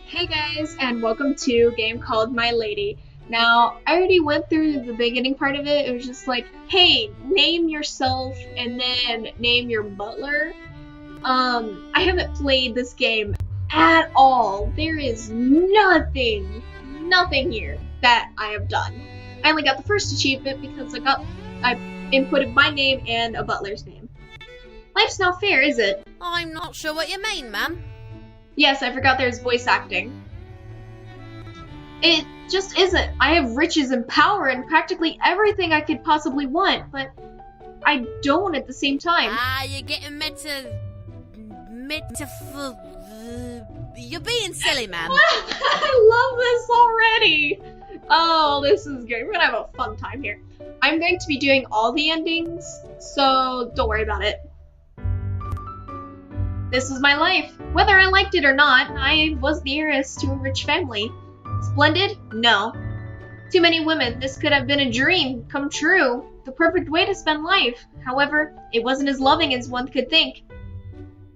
Hey guys, and welcome to a game called My Lady. Now, I already went through the beginning part of it. It was just like, hey, name yourself and then name your butler. I haven't played this game at all. There is nothing here that I have done. I only got the first achievement because I inputted my name and a butler's name. Life's not fair, is it? I'm not sure what you mean, ma'am. Yes, I forgot there's voice acting. It just isn't. I have riches and power and practically everything I could possibly want, but I don't at the same time. You're getting you're being silly, ma'am. I love this already. Oh, this is good. We're gonna have a fun time here. I'm going to be doing all the endings, so don't worry about it. This was my life. Whether I liked it or not, I was the heiress to a rich family. Splendid? No. Too many women. This could have been a dream come true. The perfect way to spend life. However, it wasn't as loving as one could think.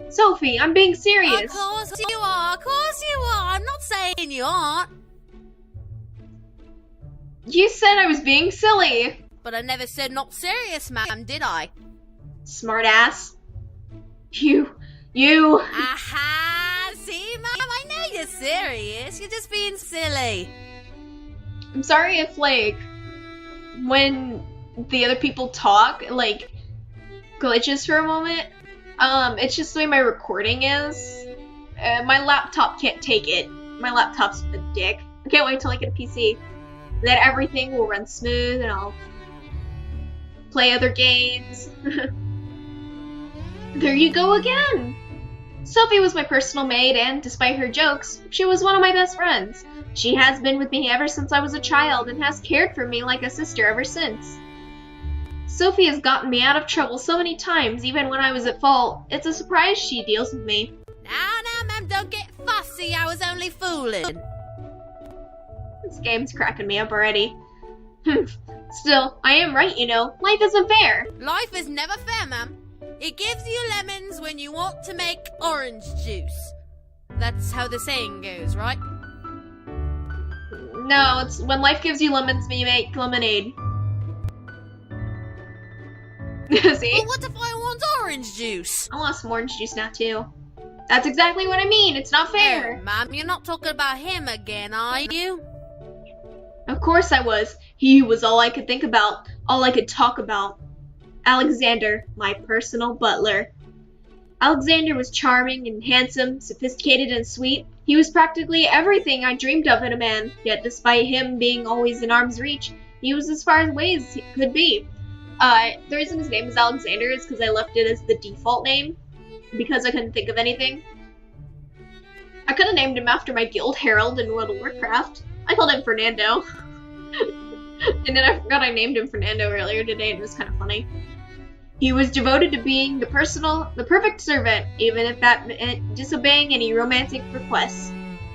Sophie, I'm being serious. Of course you are. Of course you are. I'm not saying you aren't. You said I was being silly. But I never said not serious, ma'am, did I? Smartass. You. Aha! See, ma'am, I know you're serious. You're just being silly. I'm sorry if, when the other people talk, glitches for a moment. It's just the way my recording is. My laptop can't take it. My laptop's a dick. I can't wait till I get a PC. Then everything will run smooth and I'll play other games. There you go again! Sophie was my personal maid, and despite her jokes, she was one of my best friends. She has been with me ever since I was a child and has cared for me like a sister ever since. Sophie has gotten me out of trouble so many times, even when I was at fault. It's a surprise she deals with me. Now, ma'am, don't get fussy. I was only fooling. This game's cracking me up already. Still, I am right, you know. Life isn't fair. Life is never fair, ma'am. It gives you lemons when you want to make orange juice. That's how the saying goes, right? No, it's when life gives you lemons, you make lemonade. See? But what if I want orange juice? I want some orange juice now, too. That's exactly what I mean. It's not fair. Ma'am, you're not talking about him again, are you? Of course I was. He was all I could think about, all I could talk about. Alexander, my personal butler. Alexander was charming and handsome, sophisticated and sweet. He was practically everything I dreamed of in a man, yet despite him being always in arm's reach, he was as far away as he could be. The reason his name is Alexander is because I left it as the default name, because I couldn't think of anything. I could have named him after my guild herald in World of Warcraft. I called him Fernando. And then I forgot I named him Fernando earlier today, and it was kind of funny. He was devoted to being the perfect servant, even if that meant disobeying any romantic requests.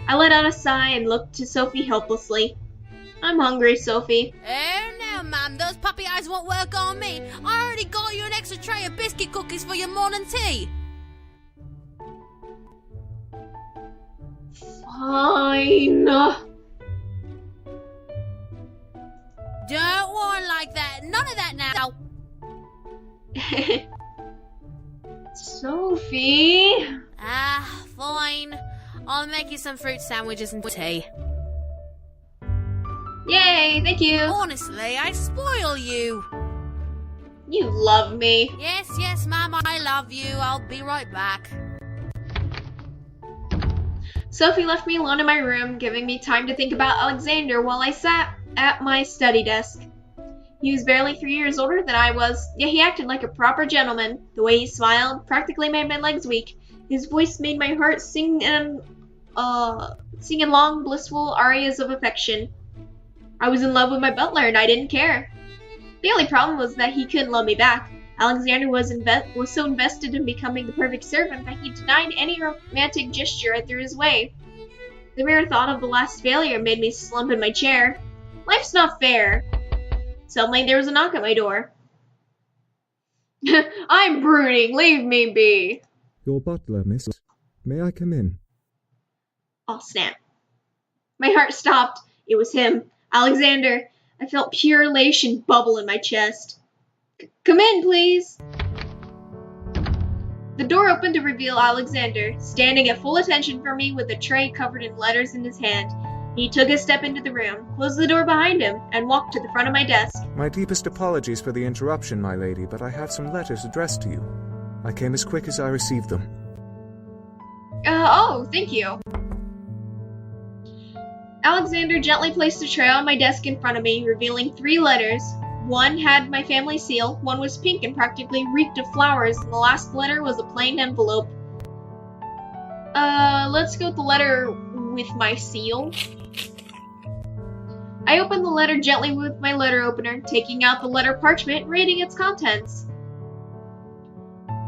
I let out a sigh and looked to Sophie helplessly. I'm hungry, Sophie. Oh no, ma'am, those puppy eyes won't work on me. I already got you an extra tray of biscuit cookies for your morning tea. Fine. Don't whine like that. None of that now. Sophie. Fine. I'll make you some fruit sandwiches and tea. Yay, thank you. Honestly, I spoil you. You love me. Yes, ma'am, I love you. I'll be right back. Sophie left me alone in my room, giving me time to think about Alexander while I sat at my study desk. He was barely 3 years older than I was, yet he acted like a proper gentleman. The way he smiled practically made my legs weak. His voice made my heart sing in long, blissful arias of affection. I was in love with my butler, and I didn't care. The only problem was that he couldn't love me back. Alexander was so invested in becoming the perfect servant that he denied any romantic gesture I threw his way. The mere thought of the last failure made me slump in my chair. Life's not fair. Suddenly, there was a knock at my door. I'm brooding. Leave me be. Your butler, miss. May I come in? Oh, snap. My heart stopped. It was him, Alexander. I felt pure elation bubble in my chest. Come in, please. The door opened to reveal Alexander, standing at full attention for me with a tray covered in letters in his hand. He took a step into the room, closed the door behind him, and walked to the front of my desk. My deepest apologies for the interruption, my lady, but I have some letters addressed to you. I came as quick as I received them. Oh, thank you. Alexander gently placed the tray on my desk in front of me, revealing 3 letters. One had my family seal, one was pink and practically reeked of flowers, and the last letter was a plain envelope. Let's go with the letter with my seal. I opened the letter gently with my letter opener, taking out the letter parchment and reading its contents.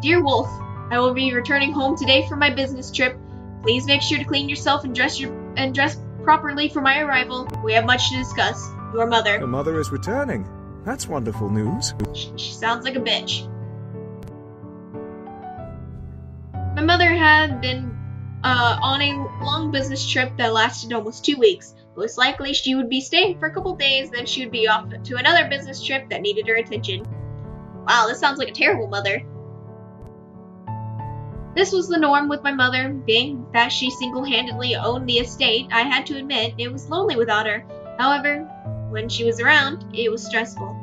Dear Wolf, I will be returning home today from my business trip. Please make sure to clean yourself and dress properly for my arrival. We have much to discuss. Your mother. Your mother is returning. That's wonderful news. She sounds like a bitch. My mother had been on a long business trip that lasted almost 2 weeks. Most likely she would be staying for a couple days, then she would be off to another business trip that needed her attention. Wow, this sounds like a terrible mother. This was the norm with my mother, being that she single-handedly owned the estate. I had to admit it was lonely without her. However, when she was around, it was stressful.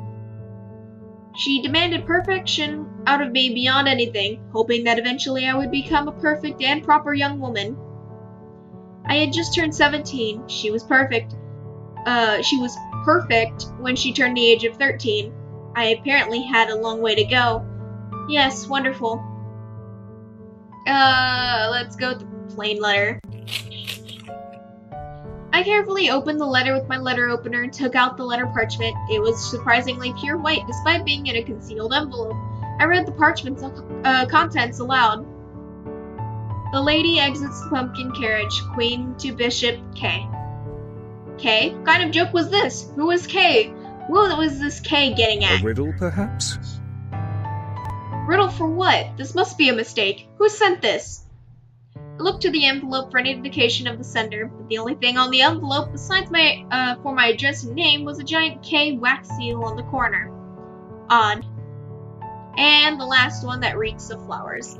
She demanded perfection out of me beyond anything, hoping that eventually I would become a perfect and proper young woman. I had just turned 17. She was perfect. She was perfect when she turned the age of 13. I apparently had a long way to go. Yes, wonderful. Let's go with the plain letter. I carefully opened the letter with my letter opener and took out the letter parchment. It was surprisingly pure white, despite being in a concealed envelope. I read the parchment's contents aloud. The lady exits the pumpkin carriage, Queen to Bishop K. K? What kind of joke was this? Who was K? What was this K getting at? A riddle, perhaps? Riddle for what? This must be a mistake. Who sent this? I looked to the envelope for any indication of the sender, but the only thing on the envelope besides my address and name was a giant K wax seal on the corner. Odd. And the last one that reeks of flowers.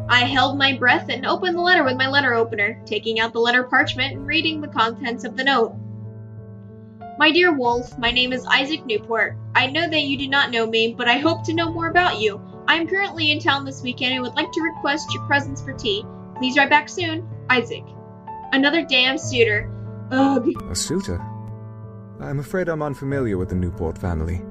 I held my breath and opened the letter with my letter opener, taking out the letter parchment and reading the contents of the note. My dear Wolf, my name is Isaac Newport. I know that you do not know me, but I hope to know more about you. I am currently in town this weekend and would like to request your presence for tea. Please write back soon. Isaac. Another damn suitor. Ugh. A suitor? I'm afraid I'm unfamiliar with the Newport family.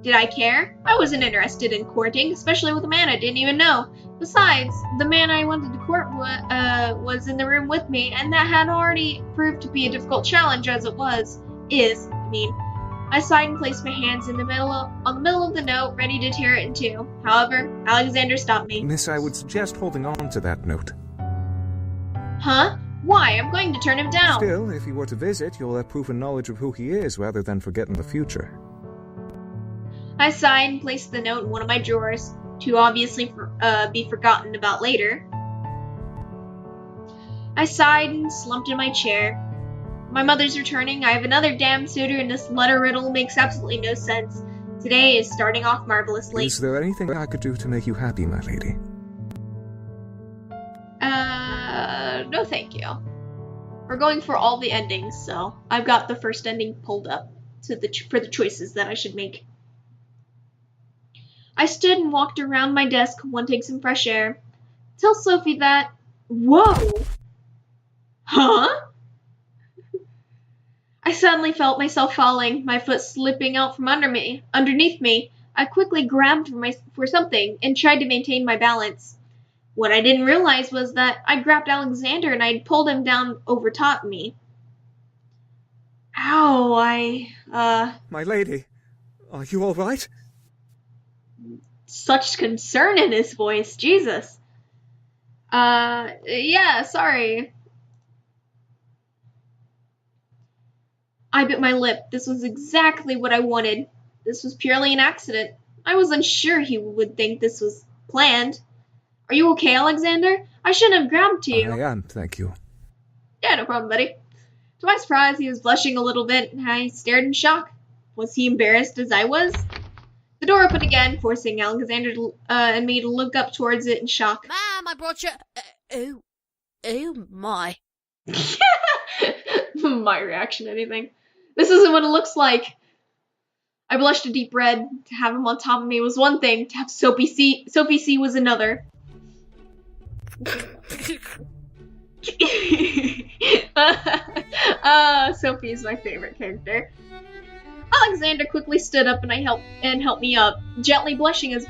Did I care? I wasn't interested in courting, especially with a man I didn't even know. Besides, the man I wanted to court was in the room with me, and that had already proved to be a difficult challenge as it was. I sighed and placed my hands on the middle of the note, ready to tear it in two. However, Alexander stopped me. Miss, I would suggest holding on to that note. Huh? Why? I'm going to turn him down. Still, if he were to visit, you'll have proof and knowledge of who he is, rather than forget in the future. I sighed and placed the note in one of my drawers, to obviously be forgotten about later. I sighed and slumped in my chair. My mother's returning, I have another damn suitor, and this letter riddle makes absolutely no sense. Today is starting off marvelously. Is there anything I could do to make you happy, my lady? No thank you. We're going for all the endings, so I've got the first ending pulled up for the choices that I should make. I stood and walked around my desk, wanting some fresh air. Tell Sophie that... Whoa! Huh? I suddenly felt myself falling, my foot slipping out from underneath me. I quickly grabbed for something and tried to maintain my balance. What I didn't realize was that I grabbed Alexander and I'd pulled him down over top me. Ow, My lady, are you all right? Such concern in his voice, Jesus. Yeah, sorry. I bit my lip. This was exactly what I wanted. This was purely an accident. I was unsure he would think this was planned. Are you okay, Alexander? I shouldn't have grabbed to you. I am, thank you. Yeah, no problem, buddy. To my surprise, he was blushing a little bit, and I stared in shock. Was he embarrassed as I was? The door opened again, forcing Alexander and me to look up towards it in shock. Ma'am, I brought you... oh my. My reaction to anything. This isn't what it looks like. I blushed a deep red. To have him on top of me was one thing. To have Sophie C was another. Sophie is my favorite character. Alexander quickly stood up and helped me up, gently brushing us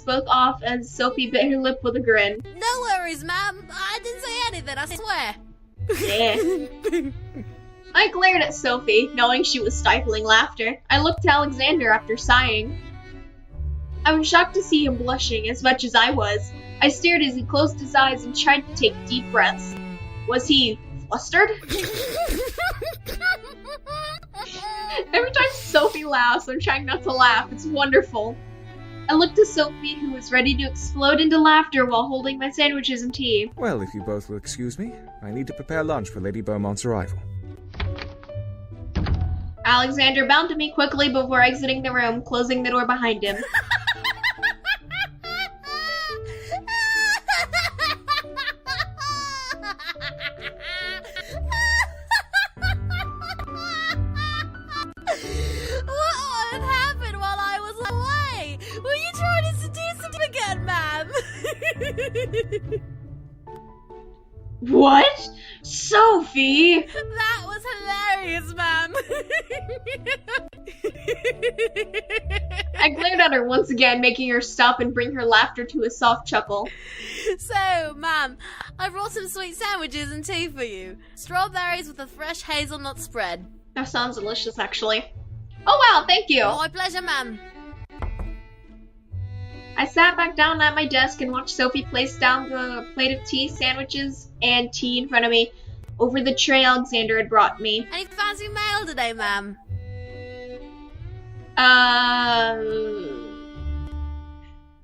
both off as Sophie bit her lip with a grin. No worries, ma'am. I didn't say anything, I swear. Yeah. I glared at Sophie, knowing she was stifling laughter. I looked to Alexander after sighing. I was shocked to see him blushing as much as I was. I stared as he closed his eyes and tried to take deep breaths. Was he flustered? Every time Sophie laughs, I'm trying not to laugh. It's wonderful. I looked at Sophie, who was ready to explode into laughter while holding my sandwiches and tea. Well, if you both will excuse me, I need to prepare lunch for Lady Beaumont's arrival. Alexander bowed to me quickly before exiting the room, closing the door behind him. What happened while I was away? Were you trying to seduce him again, ma'am? What? Sophie! That was hilarious, ma'am. I glared at her once again, making her stop and bring her laughter to a soft chuckle. So, ma'am, I brought some sweet sandwiches and tea for you. Strawberries with a fresh hazelnut spread. That sounds delicious, actually. Oh wow, thank you! My pleasure, ma'am. I sat back down at my desk and watched Sophie place down the plate of tea, sandwiches, and tea in front of me over the tray Alexander had brought me. Any fancy mail today, ma'am?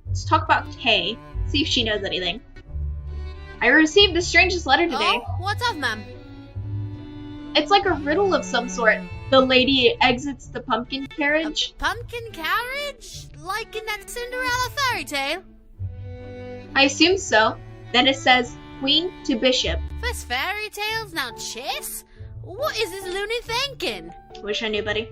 Let's talk about Kay. See if she knows anything. I received the strangest letter today. Oh, what's up, ma'am? It's like a riddle of some sort. The lady exits the pumpkin carriage. A pumpkin carriage? Like in that Cinderella fairy tale? I assume so. Then it says, Queen to Bishop. First fairy tales, now chess? What is this loony thinking? Wish I knew, buddy.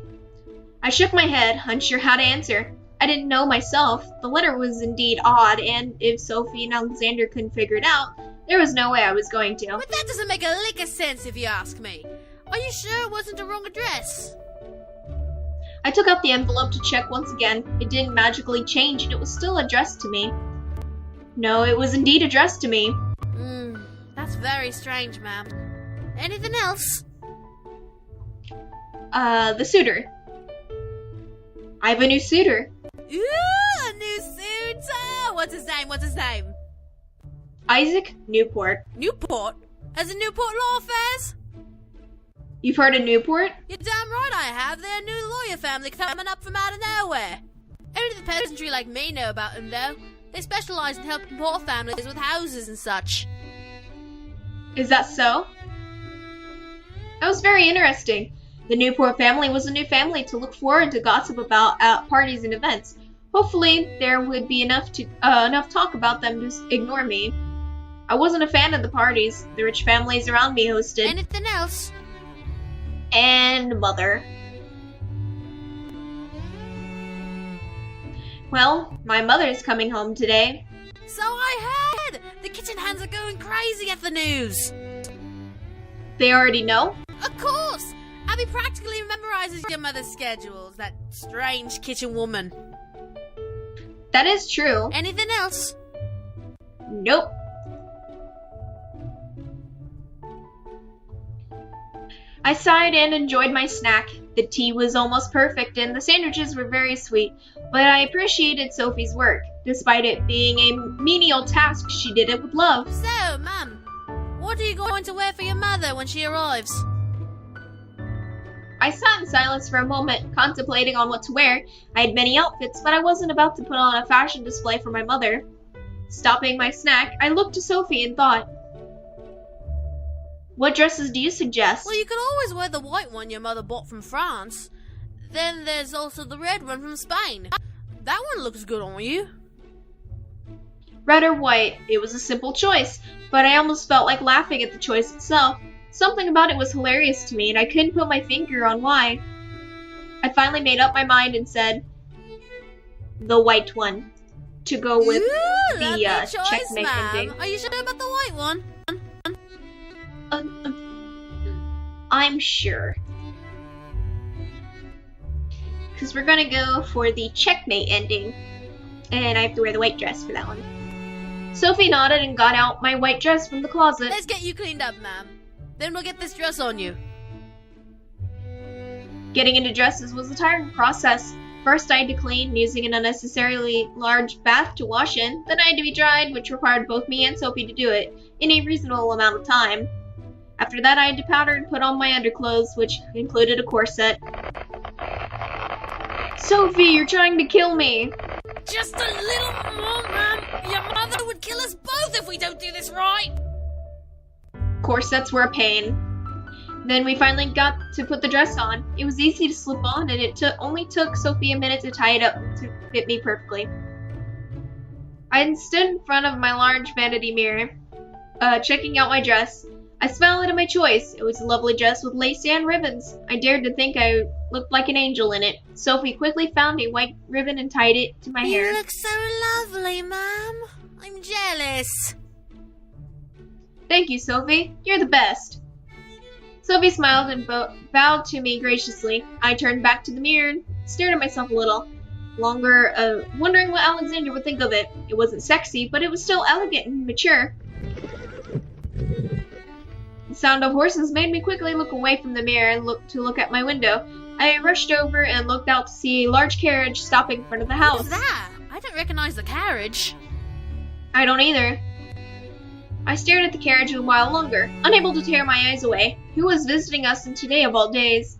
I shook my head, unsure how to answer. I didn't know myself. The letter was indeed odd, and if Sophie and Alexander couldn't figure it out, there was no way I was going to. But that doesn't make a lick of sense if you ask me. Are you sure it wasn't the wrong address? I took out the envelope to check once again. It didn't magically change, and it was still addressed to me. No, it was indeed addressed to me. That's very strange, ma'am. Anything else? The suitor. I have a new suitor. Ooh, a new suitor! What's his name? Isaac Newport. Newport? As in Newport Law Affairs? You've heard of Newport? You're damn right I have. They're a new lawyer family coming up from out of nowhere. Only the peasantry like me know about them, though. They specialize in helping poor families with houses and such. Is that so? That was very interesting. The Newport family was a new family to look forward to gossip about at parties and events. Hopefully, there would be enough talk about them to ignore me. I wasn't a fan of the parties the rich families around me hosted. Anything else? And Mother. Well, my mother's coming home today. So I heard! The kitchen hands are going crazy at the news. They already know? Of course! Abby practically memorizes your mother's schedules, that strange kitchen woman. That is true. Anything else? Nope. I sighed and enjoyed my snack. The tea was almost perfect and the sandwiches were very sweet, but I appreciated Sophie's work. Despite it being a menial task, she did it with love. So, Mum, what are you going to wear for your mother when she arrives? I sat in silence for a moment, contemplating on what to wear. I had many outfits, but I wasn't about to put on a fashion display for my mother. Stopping my snack, I looked to Sophie and thought, what dresses do you suggest? Well, you could always wear the white one your mother bought from France. Then there's also the red one from Spain. That one looks good on you. Red or white, it was a simple choice, but I almost felt like laughing at the choice itself. Something about it was hilarious to me, and I couldn't put my finger on why. I finally made up my mind and said, the white one, to go with the checkmate ending. Are you sure about the white one? I'm sure. Because we're gonna go for the checkmate ending, and I have to wear the white dress for that one. Sophie nodded and got out my white dress from the closet. Let's get you cleaned up, ma'am. Then we'll get this dress on you. Getting into dresses was a tiring process. First I had to clean, using an unnecessarily large bath to wash in. Then I had to be dried, which required both me and Sophie to do it, in a reasonable amount of time. After that I had to powder and put on my underclothes, which included a corset. Sophie, you're trying to kill me! Just a little more, ma'am! Your mother would kill us both if we don't do this right! Corsets were a pain. Then we finally got to put the dress on. It was easy to slip on, and it only took Sophie a minute to tie it up to fit me perfectly. I then stood in front of my large vanity mirror, checking out my dress. I smiled at my choice. It was a lovely dress with lace and ribbons. I dared to think I looked like an angel in it. Sophie quickly found a white ribbon and tied it to my hair. You look so lovely, ma'am. I'm jealous. Thank you, Sophie. You're the best. Sophie smiled and bowed to me graciously. I turned back to the mirror and stared at myself a little longer, wondering what Alexander would think of it. It wasn't sexy, but it was still elegant and mature. The sound of horses made me quickly look away from the mirror and look at my window. I rushed over and looked out to see a large carriage stopping in front of the house. What's that? I don't recognize the carriage. I don't either. I stared at the carriage a while longer, unable to tear my eyes away. Who was visiting us in today of all days?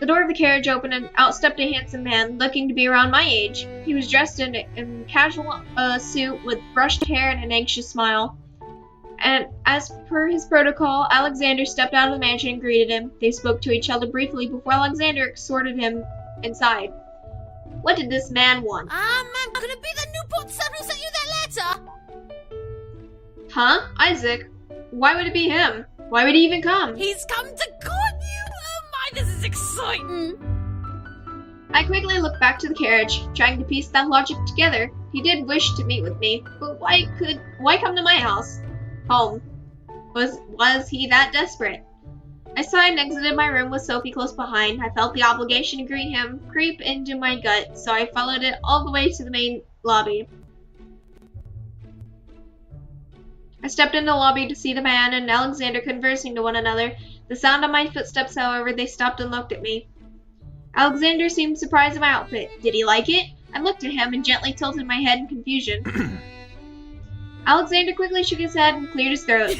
The door of the carriage opened and out stepped a handsome man, looking to be around my age. He was dressed in a casual suit with brushed hair and an anxious smile. And as per his protocol, Alexander stepped out of the mansion and greeted him. They spoke to each other briefly before Alexander escorted him inside. What did this man want? Ma'am, could it be the Newport son who sent you that letter? Huh? Isaac? Why would it be him? Why would he even come? He's come to court you! Oh my, this is exciting! I quickly looked back to the carriage, trying to piece that logic together. He did wish to meet with me, but why come to my house? Home. Was he that desperate? I sighed and exited my room with Sophie close behind. I felt the obligation to greet him creep into my gut, so I followed it all the way to the main lobby. I stepped in the lobby to see the man and Alexander conversing to one another. The sound of my footsteps, however, they stopped and looked at me. Alexander seemed surprised at my outfit. Did he like it? I looked at him and gently tilted my head in confusion. Alexander quickly shook his head and cleared his throat.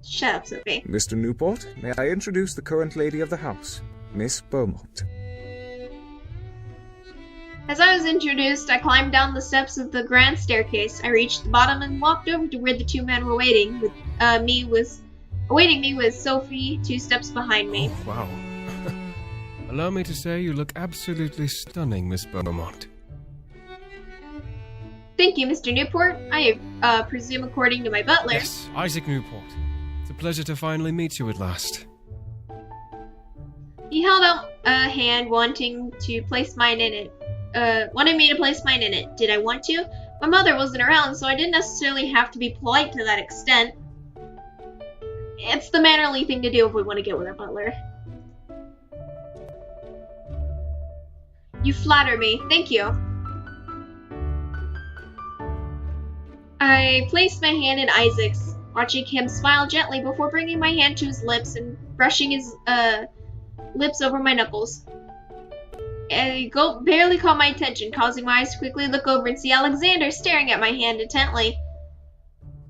Shut up, Sophie. Mr. Newport, may I introduce the current lady of the house, Miss Beaumont. As I was introduced, I climbed down the steps of the grand staircase. I reached the bottom and walked over to where the two men were waiting. Awaiting me with Sophie 2 steps behind me. Oh, wow. Allow me to say you look absolutely stunning, Miss Beaumont. Thank you, Mr. Newport. I presume according to my butler. Yes, Isaac Newport. It's a pleasure to finally meet you at last. He held out a hand wanting to place mine in it. Wanted me to place mine in it. Did I want to? My mother wasn't around, so I didn't necessarily have to be polite to that extent. It's the mannerly thing to do if we want to get with our butler. You flatter me. Thank you. I placed my hand in Isaac's, watching him smile gently before bringing my hand to his lips and brushing his lips over my knuckles. A gulp barely caught my attention, causing my eyes to quickly look over and see Alexander staring at my hand intently.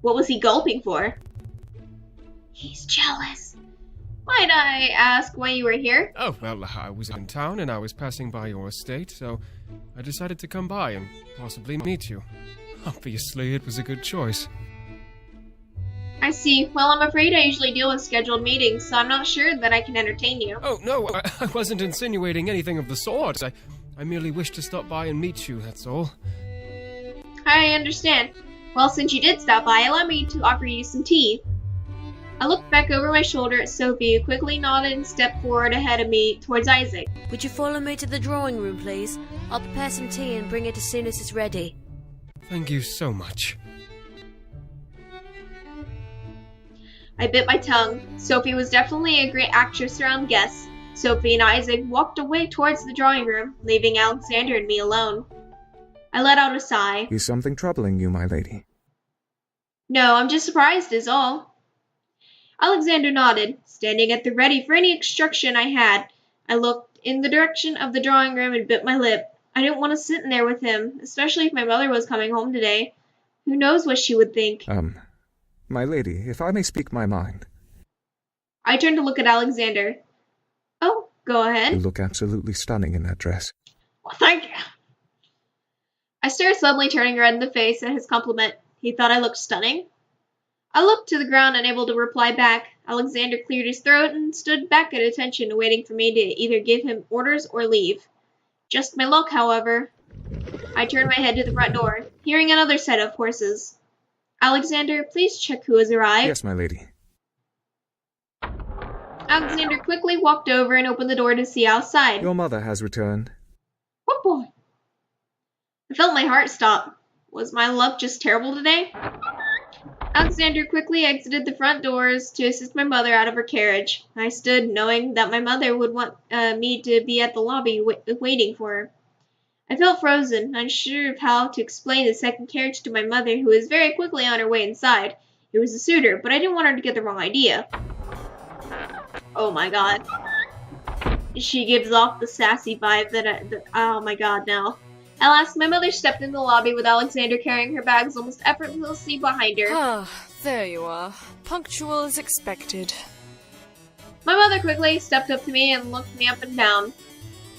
What was he gulping for? He's jealous. Might I ask why you were here? Oh, well, I was in town and I was passing by your estate, so I decided to come by and possibly meet you. Obviously, it was a good choice. I see. Well, I'm afraid I usually deal with scheduled meetings, so I'm not sure that I can entertain you. Oh, no, I wasn't insinuating anything of the sort. I merely wished to stop by and meet you, that's all. I understand. Well, since you did stop by, allow me to offer you some tea. I looked back over my shoulder at Sophie, who quickly nodded and stepped forward ahead of me towards Isaac. Would you follow me to the drawing room, please? I'll prepare some tea and bring it as soon as it's ready. Thank you so much. I bit my tongue. Sophie was definitely a great actress around guests. Sophie and Isaac walked away towards the drawing room, leaving Alexander and me alone. I let out a sigh. Is something troubling you, my lady? No, I'm just surprised is all. Alexander nodded, standing at the ready for any instruction I had. I looked in the direction of the drawing room and bit my lip. I didn't want to sit in there with him, especially if my mother was coming home today. Who knows what she would think? My lady, if I may speak my mind. I turned to look at Alexander. Oh, go ahead. You look absolutely stunning in that dress. Well, thank you. I stared, suddenly turning red in the face at his compliment. He thought I looked stunning? I looked to the ground, unable to reply back. Alexander cleared his throat and stood back at attention, waiting for me to either give him orders or leave. Just my luck, however. I turned my head to the front door, hearing another set of horses. Alexander, please check who has arrived. Yes, my lady. Alexander quickly walked over and opened the door to see outside. Your mother has returned. What boy? I felt my heart stop. Was my luck just terrible today? Alexander quickly exited the front doors to assist my mother out of her carriage. I stood, knowing that my mother would want me to be at the lobby waiting for her. I felt frozen, unsure of how to explain the second carriage to my mother, who was very quickly on her way inside. It was a suitor, but I didn't want her to get the wrong idea. Oh my god. She gives off the sassy vibe that oh my god, now. At last, my mother stepped in the lobby with Alexander carrying her bags almost effortlessly behind her. Ah, there you are. Punctual as expected. My mother quickly stepped up to me and looked me up and down.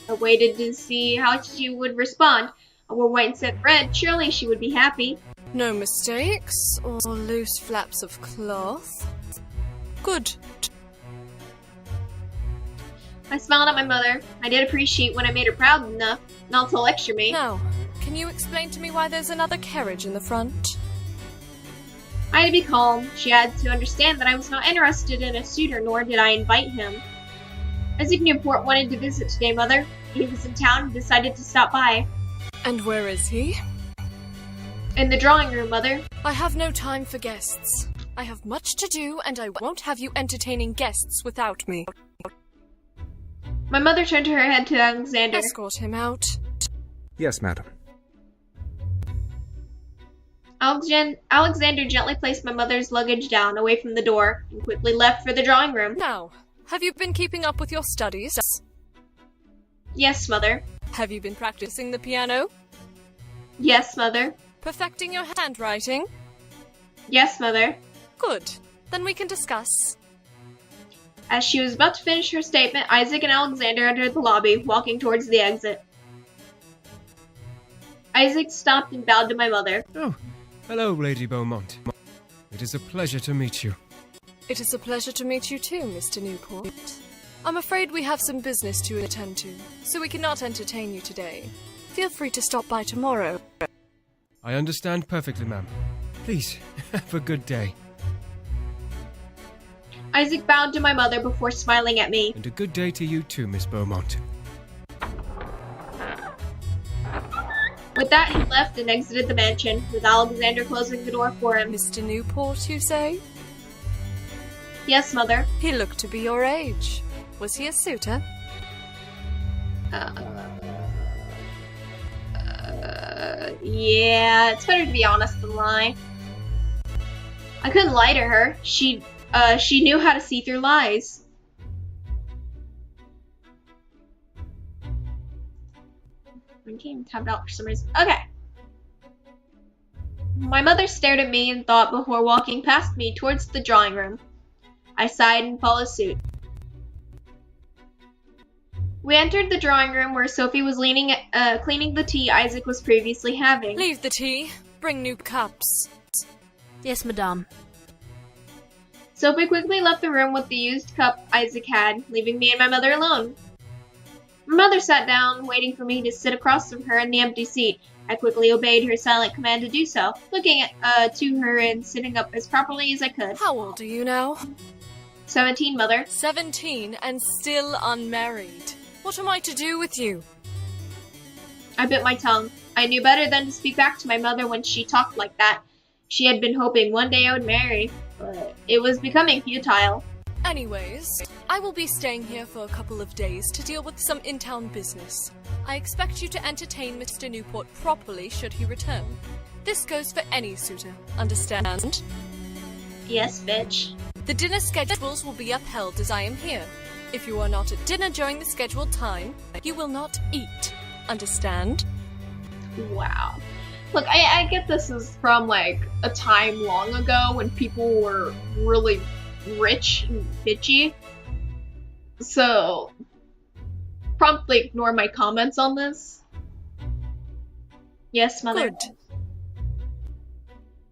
I waited to see how she would respond. I wore white instead of red. Surely she would be happy. No mistakes or loose flaps of cloth. Good. I smiled at my mother. I did appreciate when I made her proud enough not to lecture me. Now, can you explain to me why there's another carriage in the front? I had to be calm. She had to understand that I was not interested in a suitor, nor did I invite him. Isaac Newport wanted to visit today, Mother. He was in town and decided to stop by. And where is he? In the drawing room, Mother. I have no time for guests. I have much to do, and I won't have you entertaining guests without me. My mother turned her head to Alexander. Escort him out. Yes, madam. Alexander gently placed my mother's luggage down away from the door and quickly left for the drawing room. Now, have you been keeping up with your studies? Yes, Mother. Have you been practicing the piano? Yes, Mother. Perfecting your handwriting? Yes, Mother. Good. Then we can discuss. As she was about to finish her statement, Isaac and Alexander entered the lobby, walking towards the exit. Isaac stopped and bowed to my mother. Oh, hello, Lady Beaumont. It is a pleasure to meet you. It is a pleasure to meet you too, Mr. Newport. I'm afraid we have some business to attend to, so we cannot entertain you today. Feel free to stop by tomorrow. I understand perfectly, ma'am. Please, have a good day. Isaac bowed to my mother before smiling at me. And a good day to you too, Miss Beaumont. With that, he left and exited the mansion, with Alexander closing the door for him. Mr. Newport, you say? Yes, Mother. He looked to be your age. Was he a suitor? Yeah, it's better to be honest than lie. I couldn't lie to her. She knew how to see through lies. My game tabbed out for some reason. Okay. My mother stared at me in thought before walking past me towards the drawing room. I sighed and followed suit. We entered the drawing room where Sophie was cleaning the tea Isaac was previously having. Leave the tea. Bring new cups. Yes, madame. Sophie quickly left the room with the used cup Isaac had, leaving me and my mother alone. My mother sat down, waiting for me to sit across from her in the empty seat. I quickly obeyed her silent command to do so, looking to her and sitting up as properly as I could. How old are you now? 17, Mother. 17 and still unmarried. What am I to do with you? I bit my tongue. I knew better than to speak back to my mother when she talked like that. She had been hoping one day I would marry, but it was becoming futile. Anyways, I will be staying here for a couple of days to deal with some in-town business. I expect you to entertain Mr. Newport properly should he return. This goes for any suitor, understand? Yes, bitch. The dinner schedules will be upheld as I am here. If you are not at dinner during the scheduled time, you will not eat. Understand? Wow. Look, I get this is from, like, a time long ago when people were really rich and bitchy. So, promptly ignore my comments on this. Yes, Mother. Good.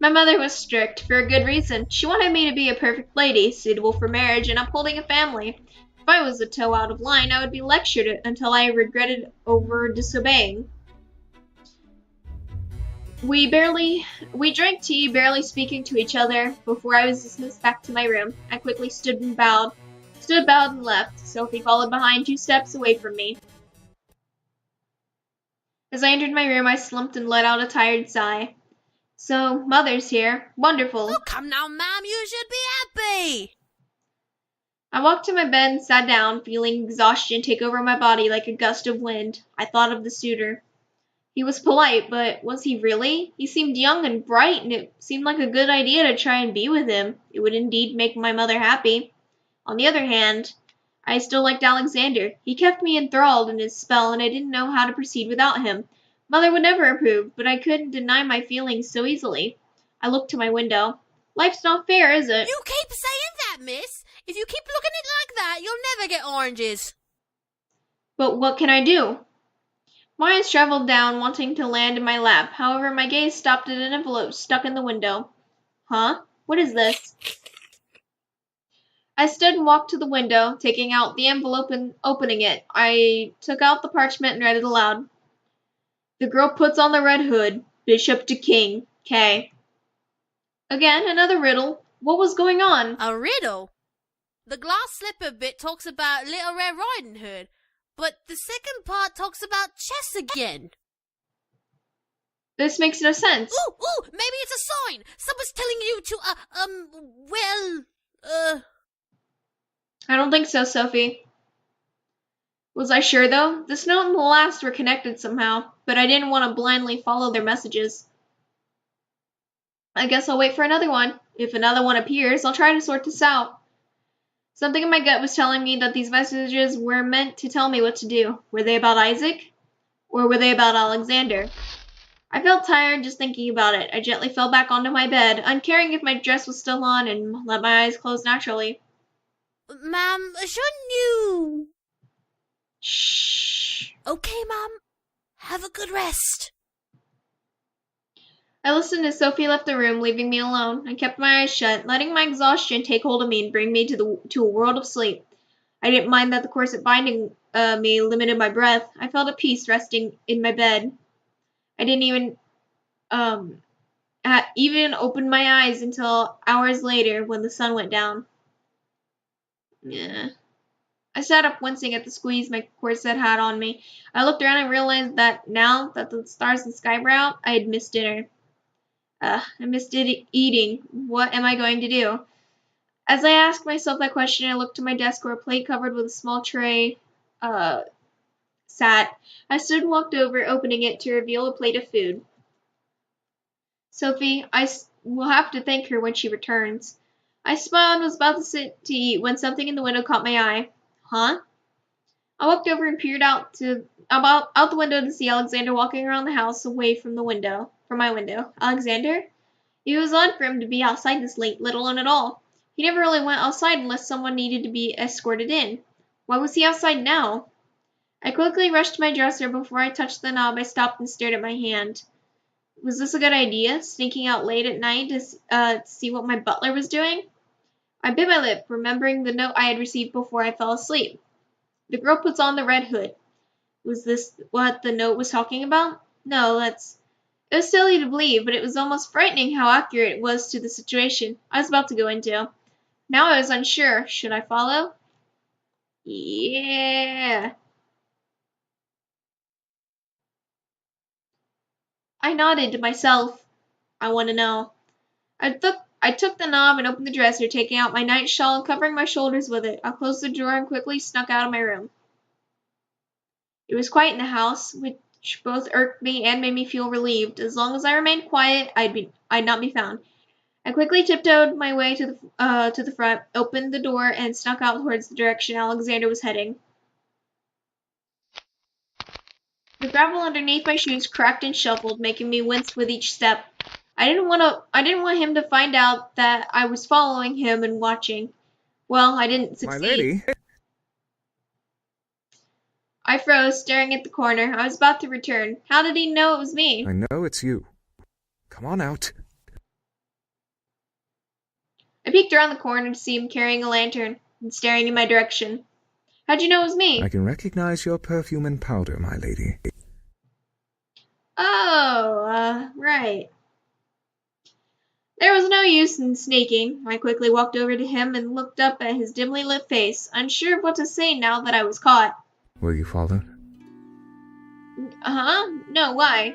My mother was strict, for a good reason. She wanted me to be a perfect lady, suitable for marriage and upholding a family. If I was a toe out of line, I would be lectured until I regretted over disobeying. We drank tea, barely speaking to each other, before I was dismissed back to my room. I quickly stood bowed and left. Sophie followed behind 2 steps away from me. As I entered my room, I slumped and let out a tired sigh. So, Mother's here. Wonderful. Oh, come now, ma'am, you should be happy! I walked to my bed and sat down, feeling exhaustion take over my body like a gust of wind. I thought of the suitor. He was polite, but was he really? He seemed young and bright, and it seemed like a good idea to try and be with him. It would indeed make my mother happy. On the other hand, I still liked Alexander. He kept me enthralled in his spell, and I didn't know how to proceed without him. Mother would never approve, but I couldn't deny my feelings so easily. I looked to my window. Life's not fair, is it? You keep saying that, miss! If you keep looking at it like that, you'll never get oranges. But what can I do? My eyes traveled down, wanting to land in my lap. However, my gaze stopped at an envelope stuck in the window. Huh? What is this? I stood and walked to the window, taking out the envelope and opening it. I took out the parchment and read it aloud. The girl puts on the red hood. Bishop to king. K. Again, another riddle. What was going on? A riddle? The glass slipper bit talks about Little Red Riding Hood, but the second part talks about chess again. This makes no sense. Ooh, maybe it's a sign! Someone's telling you to, I don't think so, Sophie. Was I sure, though? This note and the last were connected somehow, but I didn't want to blindly follow their messages. I guess I'll wait for another one. If another one appears, I'll try to sort this out. Something in my gut was telling me that these messages were meant to tell me what to do. Were they about Isaac? Or were they about Alexander? I felt tired just thinking about it. I gently fell back onto my bed, uncaring if my dress was still on, and let my eyes close naturally. Ma'am, shouldn't you... Shh. Okay, Mom. Have a good rest. I listened as Sophie left the room, leaving me alone. I kept my eyes shut, letting my exhaustion take hold of me and bring me to a world of sleep. I didn't mind that the corset binding me limited my breath. I felt at peace resting in my bed. I didn't even open my eyes until hours later when the sun went down. Yeah. I sat up, wincing at the squeeze my corset had on me. I looked around and realized that now that the stars in the sky were out, I had missed dinner. I missed eating. What am I going to do? As I asked myself that question, I looked to my desk where a plate covered with a small tray sat. I stood and walked over, opening it to reveal a plate of food. Sophie, I will have to thank her when she returns. I smiled and was about to sit to eat when something in the window caught my eye. Huh? I walked over and peered out the window to see Alexander walking around the house away from my window. Alexander? It was odd for him to be outside this late, let alone at all. He never really went outside unless someone needed to be escorted in. Why was he outside now? I quickly rushed to my dresser. Before I touched the knob, I stopped and stared at my hand. Was this a good idea, sneaking out late at night to see what my butler was doing? I bit my lip, remembering the note I had received before I fell asleep. The girl puts on the red hood. Was this what the note was talking about? No, it was silly to believe, but it was almost frightening how accurate it was to the situation I was about to go into. Now I was unsure. Should I follow? Yeah. I nodded to myself. I want to know. I took the knob and opened the dresser, taking out my night shawl and covering my shoulders with it. I closed the drawer and quickly snuck out of my room. It was quiet in the house, which both irked me and made me feel relieved. As long as I remained quiet, I'd not be found. I quickly tiptoed my way to the front, opened the door, and snuck out towards the direction Alexander was heading. The gravel underneath my shoes cracked and shuffled, making me wince with each step. I didn't want him to find out that I was following him and watching. Well, I didn't succeed. My lady? I froze, staring at the corner. I was about to return. How did he know it was me? I know it's you. Come on out. I peeked around the corner to see him carrying a lantern and staring in my direction. How'd you know it was me? I can recognize your perfume and powder, my lady. Oh, right. There was no use in sneaking. I quickly walked over to him and looked up at his dimly lit face, unsure of what to say now that I was caught. Were you followed? Uh-huh? No, why?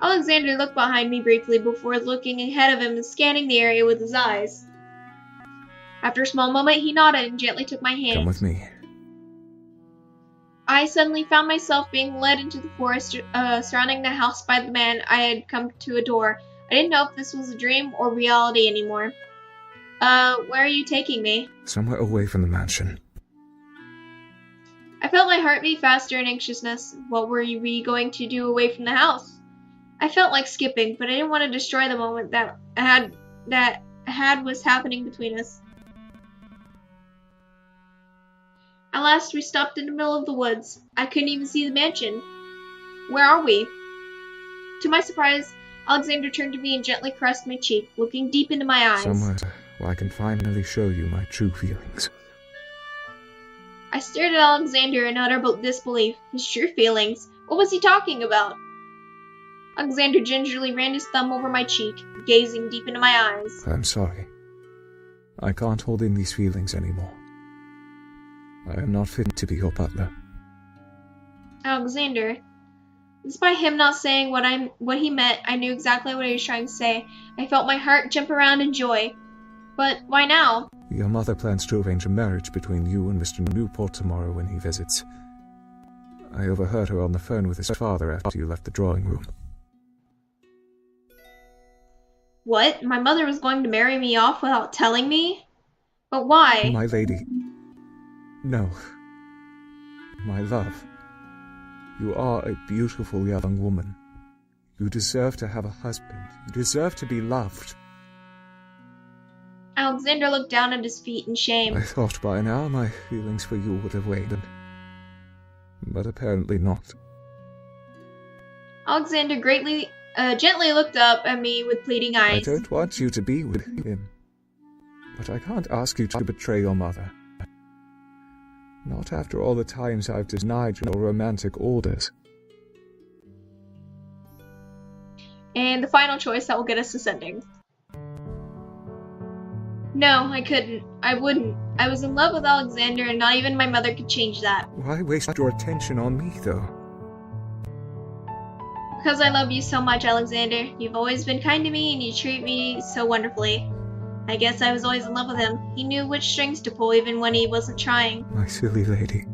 Alexander looked behind me briefly before looking ahead of him and scanning the area with his eyes. After a small moment, he nodded and gently took my hand. Come with me. I suddenly found myself being led into the forest surrounding the house by the man I had come to adore. I didn't know if this was a dream or reality anymore. Where are you taking me? Somewhere away from the mansion. I felt my heart beat faster in anxiousness. What were we going to do away from the house? I felt like skipping, but I didn't want to destroy the moment that was happening between us. At last, we stopped in the middle of the woods. I couldn't even see the mansion. Where are we? To my surprise, Alexander turned to me and gently caressed my cheek, looking deep into my eyes. Somewhere where I can finally show you my true feelings. I stared at Alexander in utter disbelief. His true feelings? What was he talking about? Alexander gingerly ran his thumb over my cheek, gazing deep into my eyes. I'm sorry. I can't hold in these feelings anymore. I am not fit to be your butler. Alexander. Despite him not saying what he meant, I knew exactly what he was trying to say. I felt my heart jump around in joy. But why now? Your mother plans to arrange a marriage between you and Mr. Newport tomorrow when he visits. I overheard her on the phone with his father after you left the drawing room. What? My mother was going to marry me off without telling me? But why? My lady. No. My love. You are a beautiful young woman. You deserve to have a husband. You deserve to be loved. Alexander looked down at his feet in shame. I thought by now my feelings for you would have waned. But apparently not. Alexander gently looked up at me with pleading eyes. I don't want you to be with him. But I can't ask you to betray your mother. Not after all the times I've denied your romantic orders. And the final choice that will get us ascending. No, I couldn't. I wouldn't. I was in love with Alexander, and not even my mother could change that. Why waste your attention on me, though? Because I love you so much, Alexander. You've always been kind to me, and you treat me so wonderfully. I guess I was always in love with him. He knew which strings to pull even when he wasn't trying. My silly lady.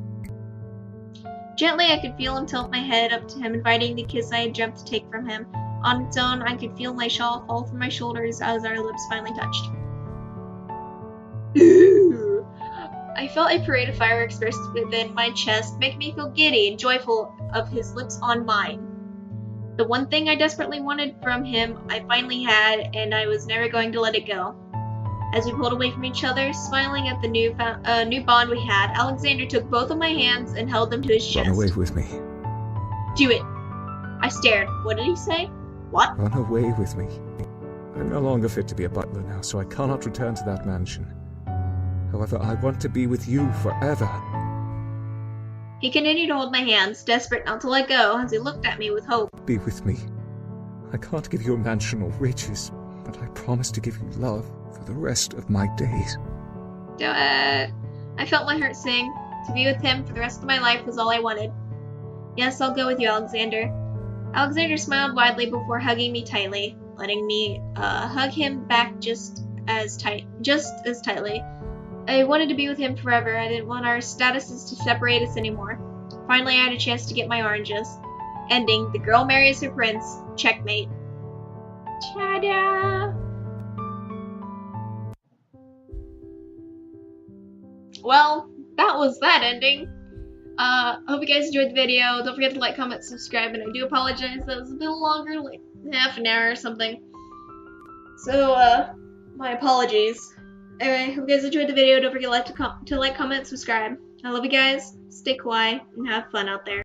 Gently, I could feel him tilt my head up to him, inviting the kiss I had dreamt to take from him. On its own, I could feel my shawl fall from my shoulders as our lips finally touched. Ooh. I felt a parade of fireworks burst within my chest, making me feel giddy and joyful of his lips on mine. The one thing I desperately wanted from him, I finally had, and I was never going to let it go. As we pulled away from each other, smiling at the new bond we had, Alexander took both of my hands and held them to his chest. Run away with me. Do it. I stared. What did he say? What? Run away with me. I'm no longer fit to be a butler now, so I cannot return to that mansion. However, I want to be with you forever. He continued to hold my hands, desperate not to let go, as he looked at me with hope. Be with me. I can't give you a mansion or riches, but I promise to give you love for the rest of my days. Do it. I felt my heart sing. To be with him for the rest of my life was all I wanted. Yes, I'll go with you, Alexander. Alexander smiled widely before hugging me tightly, letting me hug him back just as tightly. I wanted to be with him forever. I didn't want our statuses to separate us anymore. Finally, I had a chance to get my oranges. Ending, the girl marries her prince. Checkmate. Ta-da! Well, that was that ending. Hope you guys enjoyed the video. Don't forget to like, comment, subscribe, and I do apologize that it was a bit longer, like half an hour or something. So, my apologies. Anyway, hope you guys enjoyed the video. Don't forget to like, comment, subscribe. I love you guys. Stay kawaii and have fun out there.